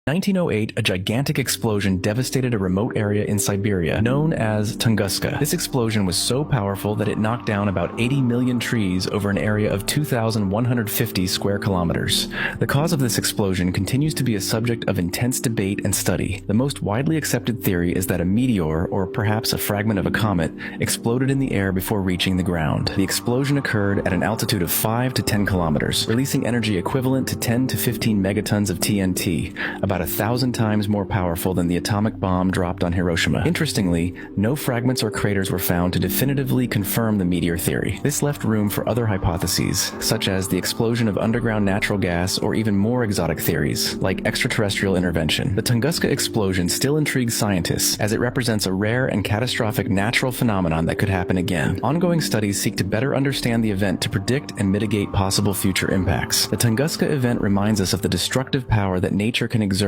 1908, a gigantic explosion devastated a remote area in Siberia known as Tunguska. This explosion was so powerful that it knocked down about 80 million trees over an area of 2,150 square kilometers. The cause of this explosion continues to be a subject of intense debate and study. The most widely accepted theory is that a meteor, or perhaps a fragment of a comet, exploded in the air before reaching the ground. The explosion occurred at an altitude of 5 to 10 kilometers, releasing energy equivalent to 10 to 15 megatons of TNT, about 1,000 times more powerful than the atomic bomb dropped on Hiroshima. Interestingly, no fragments or craters were found to definitively confirm the meteor theory. This left room for other hypotheses, such as the explosion of underground natural gas or even more exotic theories, like extraterrestrial intervention. The Tunguska explosion still intrigues scientists, as it represents a rare and catastrophic natural phenomenon that could happen again. Ongoing studies seek to better understand the event to predict and mitigate possible future impacts. The Tunguska event reminds us of the destructive power that nature can exert